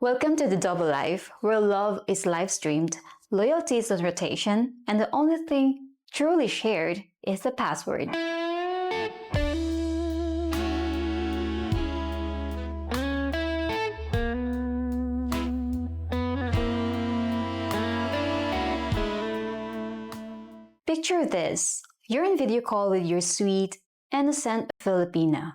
Welcome to the Double Life, where love is live streamed, loyalty is on rotation, and the only thing truly shared is the password. Picture this. You're in video call with your sweet, innocent Filipina.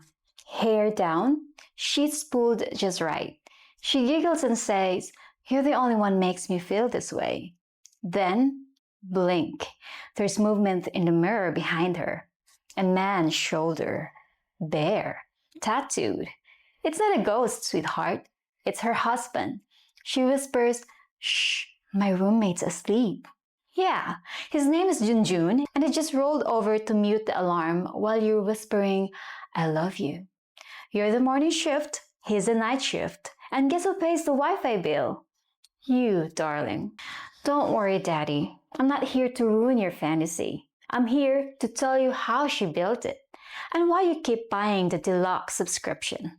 Hair down, sheets pulled just right. She giggles and says, "You're the only one makes me feel this way." Then, blink. There's movement in the mirror behind her. A man's shoulder. Bare. Tattooed. It's not a ghost, sweetheart. It's her husband. She whispers, "Shh, my roommate's asleep." Yeah, his name is Junjun, and he just rolled over to mute the alarm while you're whispering, "I love you." You're the morning shift, he's the night shift. And guess who pays the Wi-Fi bill? You, darling. Don't worry, Daddy. I'm not here to ruin your fantasy. I'm here to tell you how she built it and why you keep buying the deluxe subscription.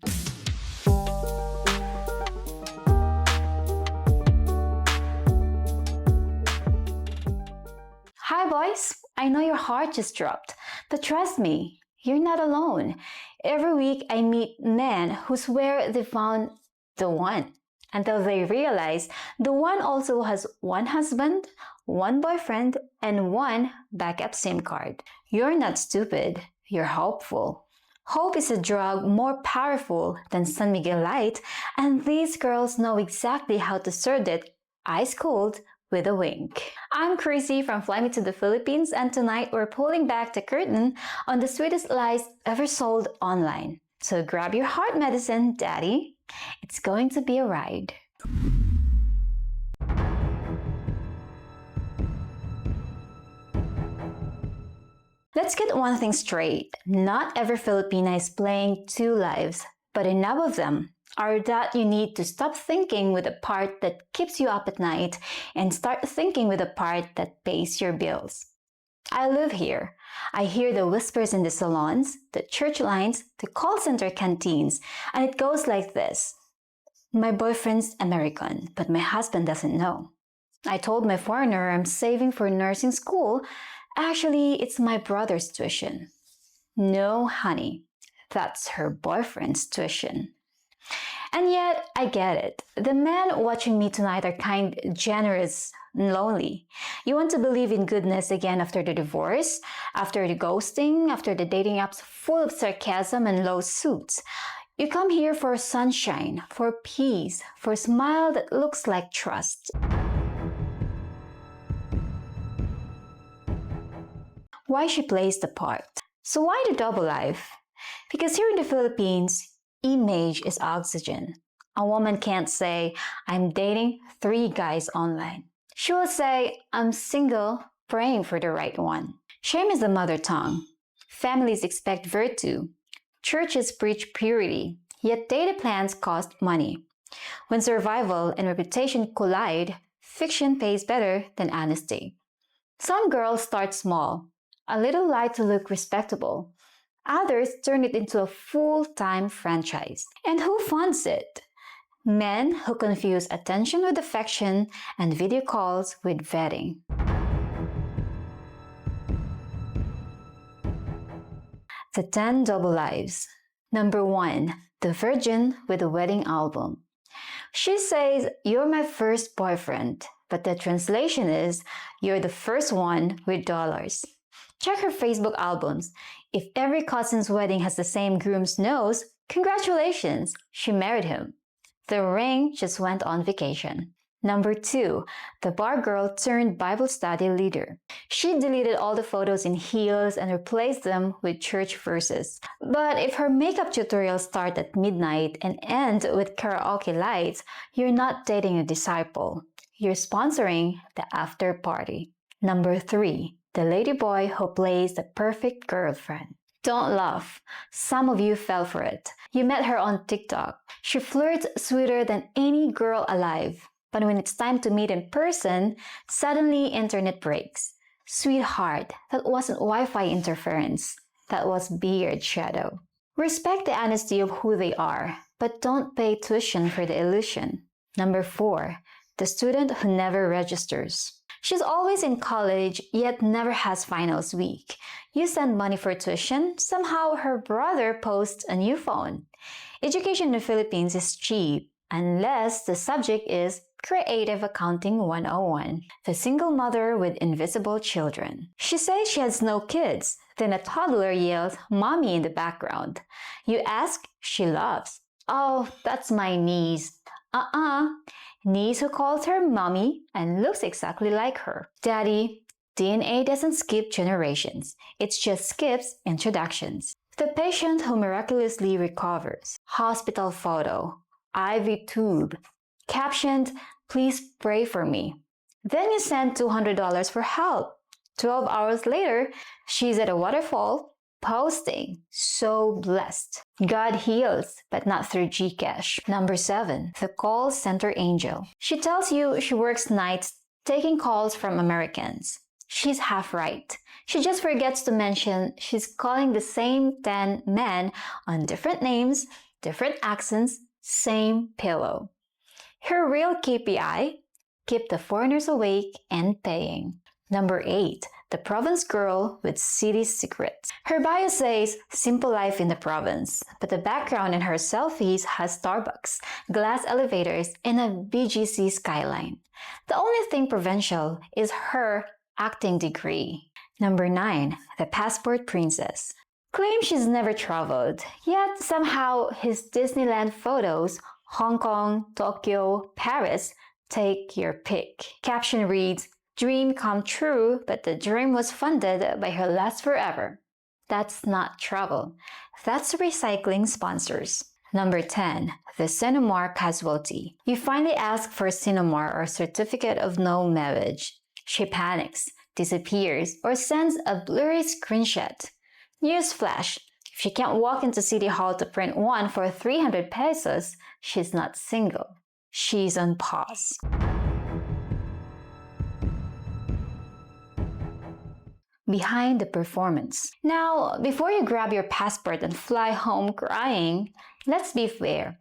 Hi, boys. I know your heart just dropped, but trust me, you're not alone. Every week I meet men who swear they found the one until they realize the one also has one husband, one boyfriend, and one backup SIM card. You're not stupid, you're hopeful. Hope is a drug more powerful than San Miguel Light, and these girls know exactly how to serve it ice cold with a wink. I'm Chrissy from Fly Me to the Philippines, and tonight we're pulling back the curtain on the sweetest lies ever sold online. So grab your heart medicine, Daddy. It's going to be a ride. Let's get one thing straight. Not every Filipina is playing two lives, but enough of them are that you need to stop thinking with the part that keeps you up at night and start thinking with the part that pays your bills. I live here. I hear the whispers in the salons, the church lines, the call center canteens, and it goes like this. My boyfriend's American, but my husband doesn't know. I told my foreigner I'm saving for nursing school. Actually, it's my brother's tuition. No, honey, that's her boyfriend's tuition. And yet, I get it. The men watching me tonight are kind, generous, and lonely. You want to believe in goodness again after the divorce, after the ghosting, after the dating apps full of sarcasm and low suits. You come here for sunshine, for peace, for a smile that looks like trust. Why she plays the part? So why the double life? Because here in the Philippines, image is oxygen. A woman can't say, "I'm dating 3 guys online." She will say, "I'm single, praying for the right one." Shame is the mother tongue. Families expect virtue. Churches preach purity. Yet data plans cost money. When survival and reputation collide, fiction pays better than honesty. Some girls start small, a little light to look respectable. Others turn it into a full-time franchise. And who funds it? Men who confuse attention with affection and video calls with vetting. The 10 double lives. Number 1. The virgin with a wedding album. She says, "You're my first boyfriend," but the translation is, "You're the first one with dollars." Check her Facebook albums. If every cousin's wedding has the same groom's nose, congratulations, she married him. The ring just went on vacation. Number 2, the bar girl turned Bible study leader. She deleted all the photos in heels and replaced them with church verses. But if her makeup tutorials start at midnight and end with karaoke lights, you're not dating a disciple. You're sponsoring the after party. Number 3, the ladyboy who plays the perfect girlfriend. Don't laugh. Some of you fell for it. You met her on TikTok. She flirts sweeter than any girl alive. But when it's time to meet in person, suddenly internet breaks. Sweetheart, that wasn't Wi-Fi interference. That was beard shadow. Respect the honesty of who they are, but don't pay tuition for the illusion. Number 4, the student who never registers. She's always in college, yet never has finals week. You send money for tuition, somehow her brother posts a new phone. Education in the Philippines is cheap, unless the subject is Creative Accounting 101, the single mother with invisible children. She says she has no kids, then a toddler yells, "Mommy" in the background. You ask, she laughs. "Oh, that's my niece." Niece who calls her mommy and looks exactly like her. Daddy, DNA doesn't skip generations. It just skips introductions. The patient who miraculously recovers. Hospital photo. IV tube. Captioned, "Please pray for me." Then you send $200 for help. 12 hours later, she's at a waterfall, posting, "So blessed." God heals, but not through Gcash. Number 7, the call center angel. She tells you she works nights taking calls from Americans. She's half right. She just forgets to mention she's calling the same 10 men on different names, different accents, same pillow. Her real KPI? Keep the foreigners awake and paying. Number 8, the province girl with city secrets. Her bio says simple life in the province, but the background in her selfies has Starbucks, glass elevators, and a BGC skyline. The only thing provincial is her acting degree. Number 9, the passport princess. Claims she's never traveled, yet somehow his Disneyland photos, Hong Kong, Tokyo, Paris, take your pick. Caption reads, "Dream come true, but the dream was funded by her last forever." That's not travel. That's recycling sponsors. Number 10, the Cinemar casualty. You finally ask for Cinemar or certificate of no marriage. She panics, disappears, or sends a blurry screenshot. Newsflash, if she can't walk into City Hall to print one for 300 pesos, she's not single. She's on pause. Behind the performance. Now, before you grab your passport and fly home crying, let's be fair.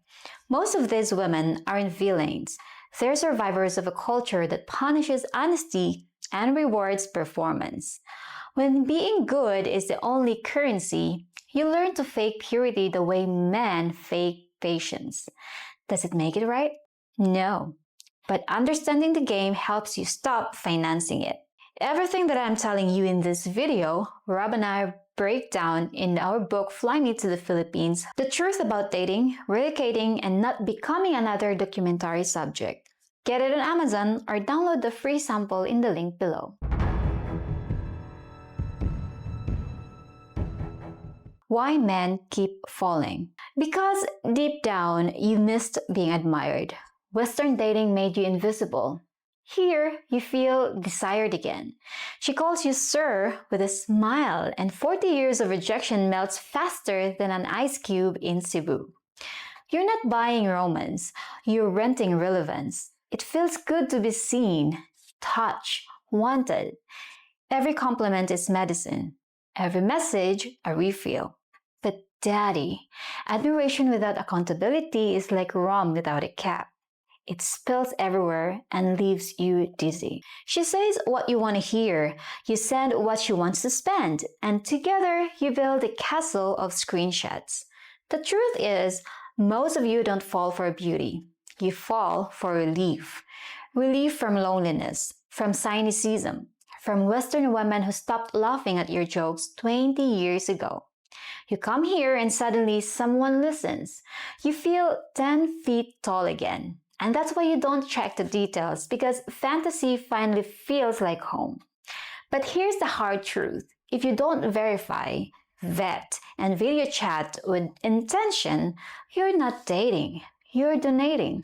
Most of these women aren't villains. They're survivors of a culture that punishes honesty and rewards performance. When being good is the only currency, you learn to fake purity the way men fake patience. Does it make it right? No. But understanding the game helps you stop financing it. Everything that I'm telling you in this video, Rob and I break down in our book, Fly Me to the Philippines, the truth about dating, relocating, and not becoming another documentary subject. Get it on Amazon or download the free sample in the link below. Why men keep falling? Because deep down, you missed being admired. Western dating made you invisible. Here, you feel desired again. She calls you sir with a smile, and 40 years of rejection melts faster than an ice cube in Cebu. You're not buying romance, you're renting relevance. It feels good to be seen, touched, wanted. Every compliment is medicine. Every message, a refill. But daddy, admiration without accountability is like rum without a cap. It spills everywhere and leaves you dizzy. She says what you want to hear. You send what she wants to spend. And together, you build a castle of screenshots. The truth is, most of you don't fall for beauty. You fall for relief. Relief from loneliness, from cynicism, from Western women who stopped laughing at your jokes 20 years ago. You come here and suddenly someone listens. You feel 10 feet tall again. And that's why you don't check the details, because fantasy finally feels like home. But here's the hard truth. If you don't verify, vet, and video chat with intention, you're not dating. You're donating.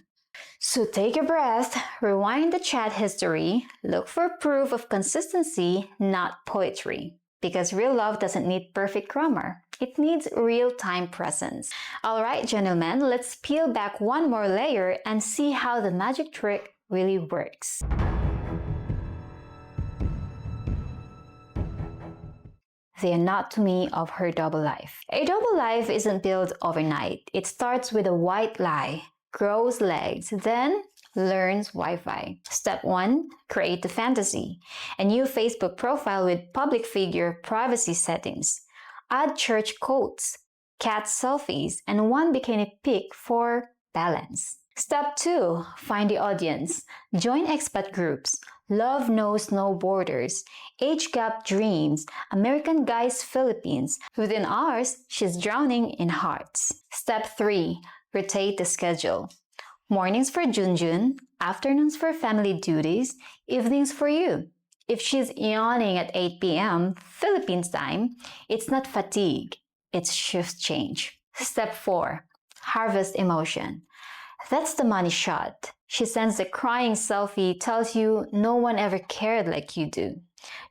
So take a breath, rewind the chat history, look for proof of consistency, not poetry. Because real love doesn't need perfect grammar. It needs real-time presence. Alright, gentlemen, let's peel back one more layer and see how the magic trick really works. The anatomy of her double life. A double life isn't built overnight. It starts with a white lie, grows legs, then learns Wi-Fi. Step 1. Create the fantasy. A new Facebook profile with public figure privacy settings. Add church quotes, cat selfies, and one bikini pic for balance. Step 2. Find the audience. Join expat groups. Love knows no borders. Age gap dreams. American guys Philippines. Within hours, she's drowning in hearts. Step 3. Rotate the schedule. Mornings for Junjun, afternoons for family duties, evenings for you. If she's yawning at 8 p.m. Philippines time, it's not fatigue, it's shift change. Step 4. Harvest emotion. That's the money shot. She sends the crying selfie, tells you no one ever cared like you do.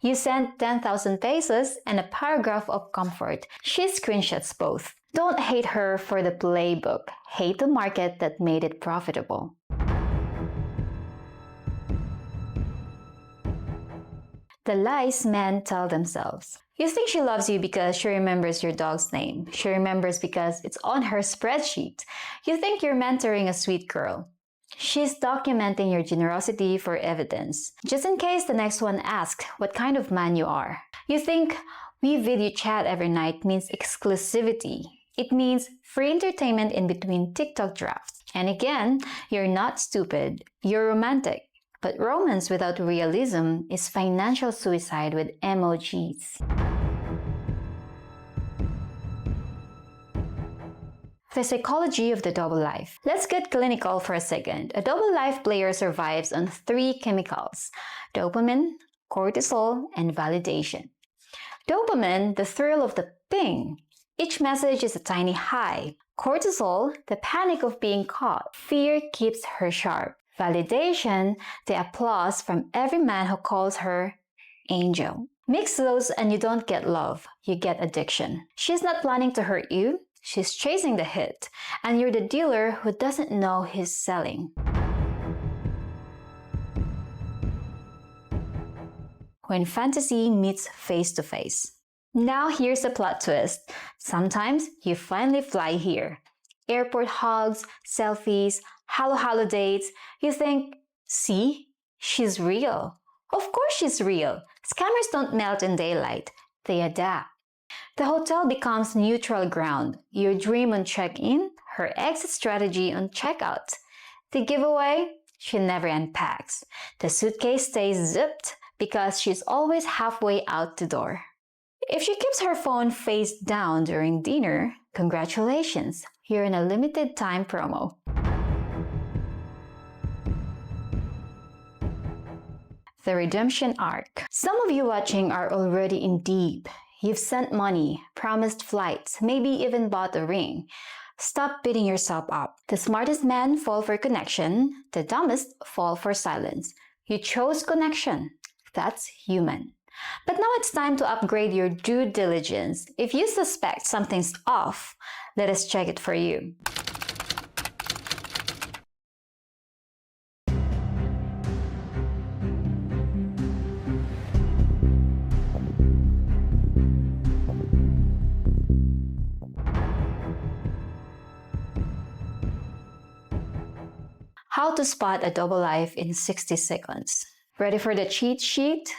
You send 10,000 pesos and a paragraph of comfort. She screenshots both. Don't hate her for the playbook. Hate the market that made it profitable. The lies men tell themselves. You think she loves you because she remembers your dog's name. She remembers because it's on her spreadsheet. You think you're mentoring a sweet girl. She's documenting your generosity for evidence, just in case the next one asks what kind of man you are. You think we video chat every night means exclusivity. It means free entertainment in between TikTok drafts. And again, you're not stupid, you're romantic. But romance without realism is financial suicide with emojis. The psychology of the double life. Let's get clinical for a second. A double life player survives on 3 chemicals: dopamine, cortisol, and validation. Dopamine, the thrill of the ping. Each message is a tiny high. Cortisol, the panic of being caught. Fear keeps her sharp. Validation, the applause from every man who calls her angel. Mix those and you don't get love, you get addiction. She's not planning to hurt you, she's chasing the hit, and you're the dealer who doesn't know he's selling. When fantasy meets face-to-face. Now here's the plot twist. Sometimes you finally fly here. Airport hugs, selfies, halo dates. You think, see, she's real. Of course she's real. Scammers don't melt in daylight. They adapt. The hotel becomes neutral ground. Your dream on check-in, her exit strategy on checkout. The giveaway, she never unpacks. The suitcase stays zipped because she's always halfway out the door. If she keeps her phone face down during dinner, congratulations, you're in a limited time promo. The redemption arc. Some of you watching are already in deep. You've sent money, promised flights, maybe even bought a ring. Stop beating yourself up. The smartest men fall for connection, the dumbest fall for silence. You chose connection. That's human. But now it's time to upgrade your due diligence. If you suspect something's off, let us check it for you. How to spot a double life in 60 seconds. Ready for the cheat sheet?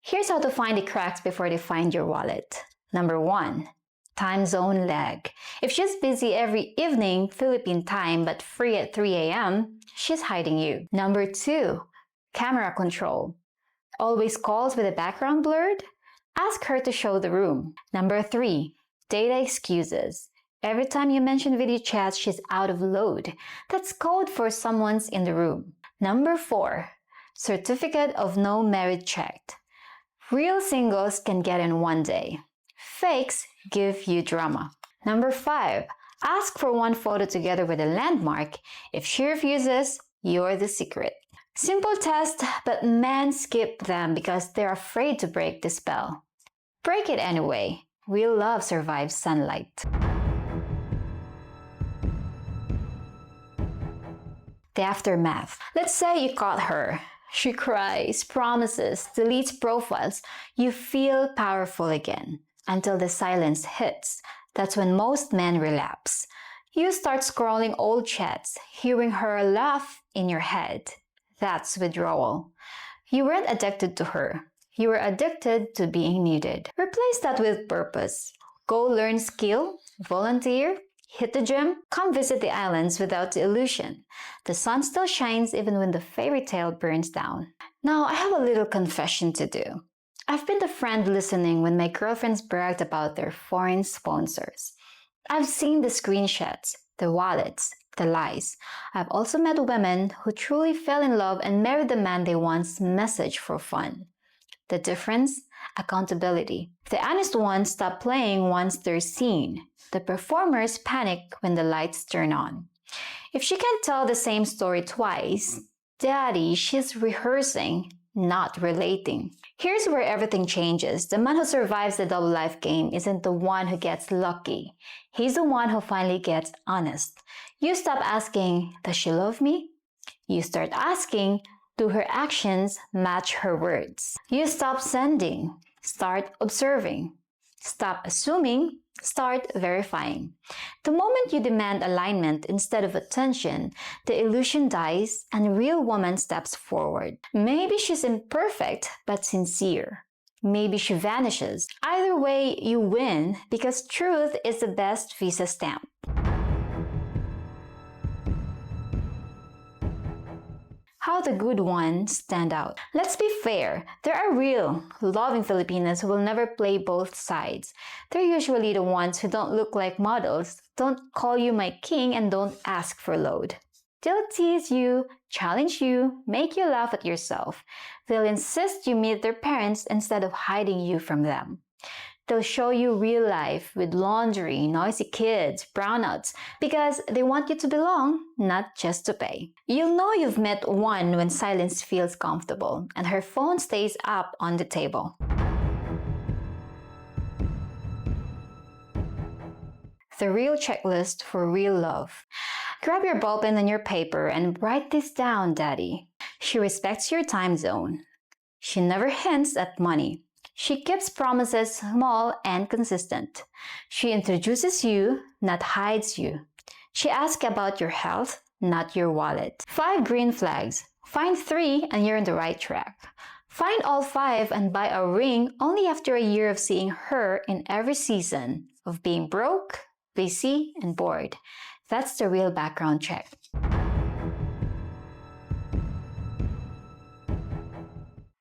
Here's how to find the cracks before they find your wallet. Number 1. Time zone lag. If she's busy every evening, Philippine time, but free at 3 a.m., she's hiding you. Number 2. Camera control. Always calls with the background blurred? Ask her to show the room. Number 3. Data excuses. Every time you mention video chats, she's out of load. That's code for someone's in the room. Number 4. Certificate of no merit checked. Real singles can get in one day. Fakes give you drama. Number 5. Ask for one photo together with a landmark. If she refuses, you're the secret. Simple test, but men skip them because they're afraid to break the spell. Break it anyway. Real love survives sunlight. The aftermath. Let's say you caught her. She cries, promises, deletes profiles. You feel powerful again until the silence hits. That's when most men relapse. You start scrolling old chats, hearing her laugh in your head. That's withdrawal. You weren't addicted to her. You were addicted to being needed. Replace that with purpose. Go learn skill, volunteer, hit the gym, come visit the islands without the illusion. The sun still shines even when the fairy tale burns down. Now, I have a little confession to do. I've been the friend listening when my girlfriends bragged about their foreign sponsors. I've seen the screenshots, the wallets, the lies. I've also met women who truly fell in love and married the man they once messaged for fun. The difference? Accountability. The honest ones stop playing once they're seen. The performers panic when the lights turn on. If she can't tell the same story twice, Daddy, she's rehearsing, not relating. Here's where everything changes. The man who survives the double life game isn't the one who gets lucky. He's the one who finally gets honest. You stop asking, does she love me? You start asking, do her actions match her words? You stop sending, start observing. Stop assuming, start verifying. The moment you demand alignment instead of attention, the illusion dies and a real woman steps forward. Maybe she's imperfect but sincere. Maybe she vanishes. Either way, you win because truth is the best visa stamp. How the good ones stand out. Let's be fair, there are real, loving Filipinas who will never play both sides. They're usually the ones who don't look like models, don't call you my king, and don't ask for load. They'll tease you, challenge you, make you laugh at yourself. They'll insist you meet their parents instead of hiding you from them. They'll show you real life with laundry, noisy kids, brownouts, because they want you to belong, not just to pay. You'll know you've met one when silence feels comfortable and her phone stays up on the table. The real checklist for real love. Grab your ballpen and your paper and write this down, Daddy. She respects your time zone. She never hints at money. She keeps promises small and consistent. She introduces you, not hides you. She asks about your health, not your wallet. 5 green flags. Find 3 and you're on the right track. Find all 5 and buy a ring only after a year of seeing her in every season of being broke, busy, and bored. That's the real background check.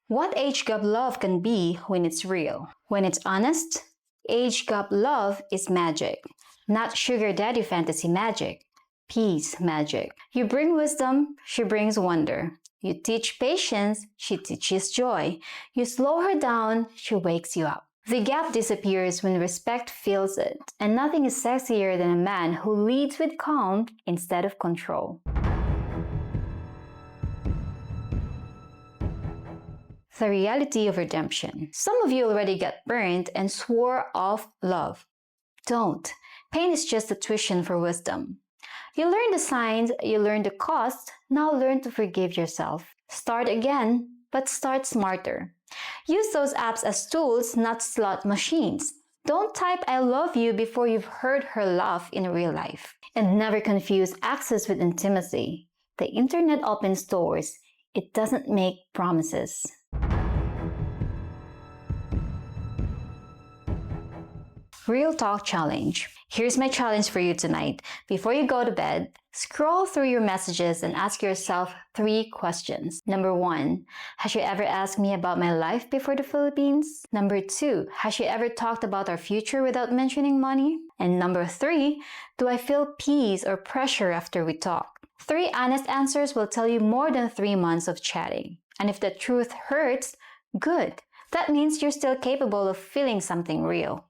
What age gap love can be when it's real. When it's honest, age gap love is magic. Not sugar daddy fantasy magic. Peace magic. You bring wisdom, she brings wonder. You teach patience, she teaches joy. You slow her down, she wakes you up. The gap disappears when respect fills it, and nothing is sexier than a man who leads with calm instead of control. The reality of redemption. Some of you already got burned and swore off love. Don't. Pain is just a tuition for wisdom. You learn the signs, you learn the cost, now learn to forgive yourself. Start again, but start smarter. Use those apps as tools, not slot machines. Don't type I love you before you've heard her laugh in real life. And never confuse access with intimacy. The internet opens doors. It doesn't make promises. Real Talk Challenge. Here's my challenge for you tonight. Before you go to bed, scroll through your messages and ask yourself 3 questions. Number 1, has she ever asked me about my life before the Philippines? Number 2, has she ever talked about our future without mentioning money? And number 3, do I feel peace or pressure after we talk? 3 honest answers will tell you more than 3 months of chatting. And if the truth hurts, good. That means you're still capable of feeling something real.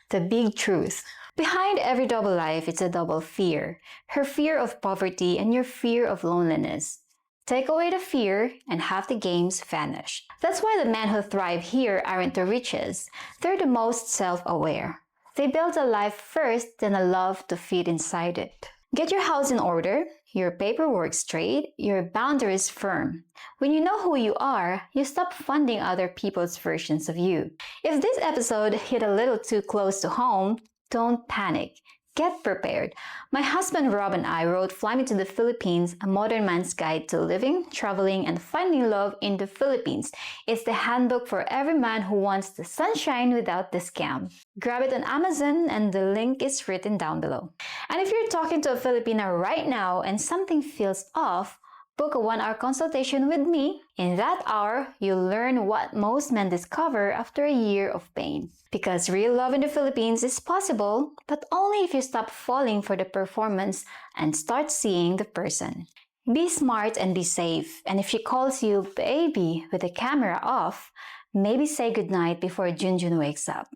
The big truth. Behind every double life, it's a double fear. Her fear of poverty and your fear of loneliness. Take away the fear and half the game's vanished. That's why the men who thrive here aren't the richest. They're the most self-aware. They build a life first, then a love to feed inside it. Get your house in order, your paperwork straight, your boundaries firm. When you know who you are, you stop funding other people's versions of you. If this episode hit a little too close to home, don't panic. Get prepared. My husband Rob and I wrote Fly Me to the Philippines, a modern man's guide to living, traveling, and finding love in the Philippines. It's the handbook for every man who wants the sunshine without the scam. Grab it on Amazon and the link is written down below. And if you're talking to a Filipina right now and something feels off, book a 1-hour consultation with me. In that hour, you'll learn what most men discover after a year of pain. Because real love in the Philippines is possible, but only if you stop falling for the performance and start seeing the person. Be smart and be safe. And if she calls you baby with the camera off, maybe say goodnight before Junjun wakes up.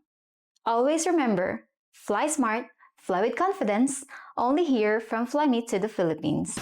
Always remember, fly smart, fly with confidence, only here from Fly Me to the Philippines.